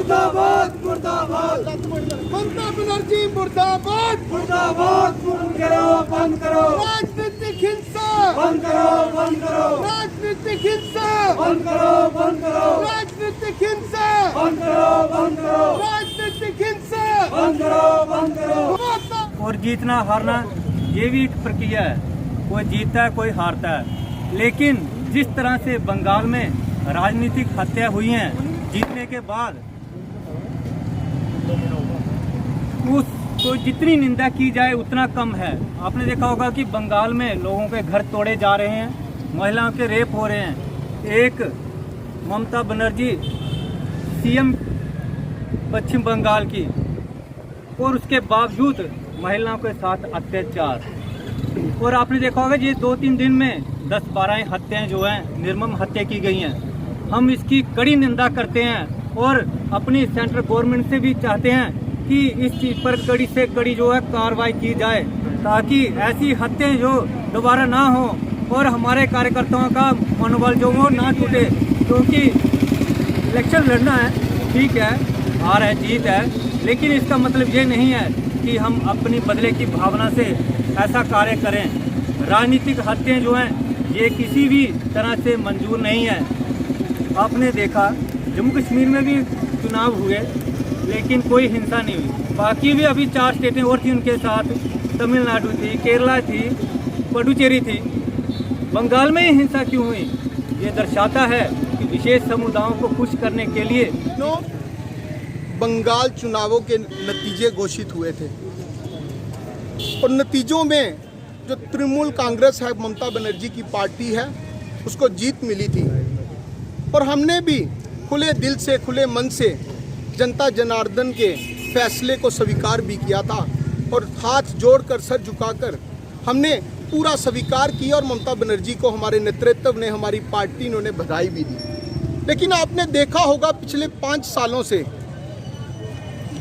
मुर्दाबाद मुर्दाबाद ममता बनर्जी मुर्दाबाद मुर्दाबाद। बंद करो राजनीतिक हिंसा, बंद करो राजनीतिक हिंसा, बंद करो राजनीतिक हिंसा, बंद करो राजनीतिक हिंसा, बंद करो। और जीतना हारना ये भी एक प्रक्रिया है, कोई जीतता है कोई हारता है। लेकिन जिस तरह से बंगाल में राजनीतिक हत्या हुई हैं, जीतने के बाद उसको जितनी निंदा की जाए उतना कम है। आपने देखा होगा कि बंगाल में लोगों के घर तोड़े जा रहे हैं, महिलाओं के रेप हो रहे हैं। एक ममता बनर्जी सीएम पश्चिम बंगाल की, और उसके बावजूद महिलाओं के साथ अत्याचार। और आपने देखा होगा ये 2-3 दिन में 10-12 हत्याएं जो हैं, निर्मम हत्या की गई हैं। हम इसकी कड़ी निंदा करते हैं और अपनी सेंट्रल गवर्नमेंट से भी चाहते हैं कि इस चीज़ पर कड़ी से कड़ी जो है कार्रवाई की जाए, ताकि ऐसी हत्याएं जो दोबारा ना हो और हमारे कार्यकर्ताओं का मनोबल जो वो ना टूटे। क्योंकि इलेक्शन लड़ना है, ठीक है, हार है जीत है, लेकिन इसका मतलब ये नहीं है कि हम अपनी बदले की भावना से ऐसा कार्य करें। राजनीतिक हत्याएं जो हैं ये किसी भी तरह से मंजूर नहीं है। आपने देखा जम्मू कश्मीर में भी चुनाव हुए लेकिन कोई हिंसा नहीं हुई। बाकी भी अभी 4 स्टेटें और थी उनके साथ, तमिलनाडु थी, केरला थी, पुडुचेरी थी। बंगाल में ही हिंसा क्यों हुई? ये दर्शाता है कि विशेष समुदायों को खुश करने के लिए बंगाल चुनावों के नतीजे घोषित हुए थे और नतीजों में जो तृणमूल कांग्रेस है, ममता बनर्जी की पार्टी है, उसको जीत मिली थी। और हमने भी खुले दिल से, खुले मन से जनता जनार्दन के फैसले को स्वीकार भी किया था और हाथ जोड़कर, सर झुकाकर हमने पूरा स्वीकार किया और ममता बनर्जी को हमारे नेतृत्व ने, हमारी पार्टी ने उन्हें बधाई भी दी। लेकिन आपने देखा होगा पिछले 5 सालों से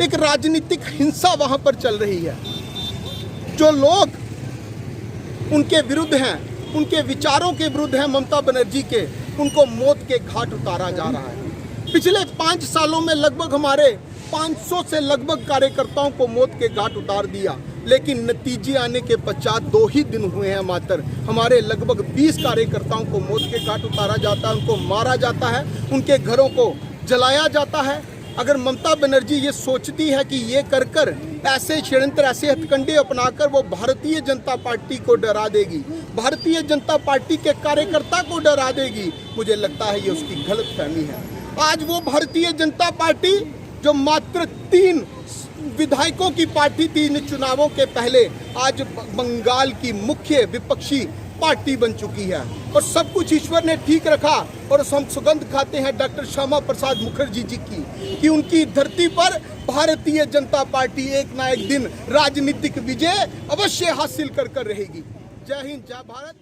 एक राजनीतिक हिंसा वहां पर चल रही है। जो लोग उनके विरुद्ध हैं, उनके विचारों के विरुद्ध हैं ममता बनर्जी के, उनको मौत के घाट उतारा जा रहा है। पिछले 5 सालों में लगभग हमारे 500 से लगभग कार्यकर्ताओं को मौत के घाट उतार दिया। लेकिन नतीजे आने के पश्चात 2 ही दिन हुए हैं मात्र, हमारे लगभग 20 कार्यकर्ताओं को मौत के घाट उतारा जाता है, उनको मारा जाता है, उनके घरों को जलाया जाता है। अगर ममता बनर्जी ये सोचती है कि ये कर ऐसे षड्यंत्र, ऐसे हथकंडे अपनाकर वो भारतीय जनता पार्टी को डरा देगी, भारतीय जनता पार्टी के कार्यकर्ता को डरा देगी, मुझे लगता है ये उसकी गलतफहमी है। आज वो भारतीय जनता पार्टी जो मात्र 3 विधायकों की पार्टी थी इन चुनावों के पहले, आज बंगाल की मुख्य विपक्षी पार्टी बन चुकी है। और सब कुछ ईश्वर ने ठीक रखा और हम सुगंध खाते हैं डॉक्टर श्यामा प्रसाद मुखर्जी जी की, कि उनकी धरती पर भारतीय जनता पार्टी एक ना एक दिन राजनीतिक विजय अवश्य हासिल कर रहेगी। जय हिंद, जय भारत।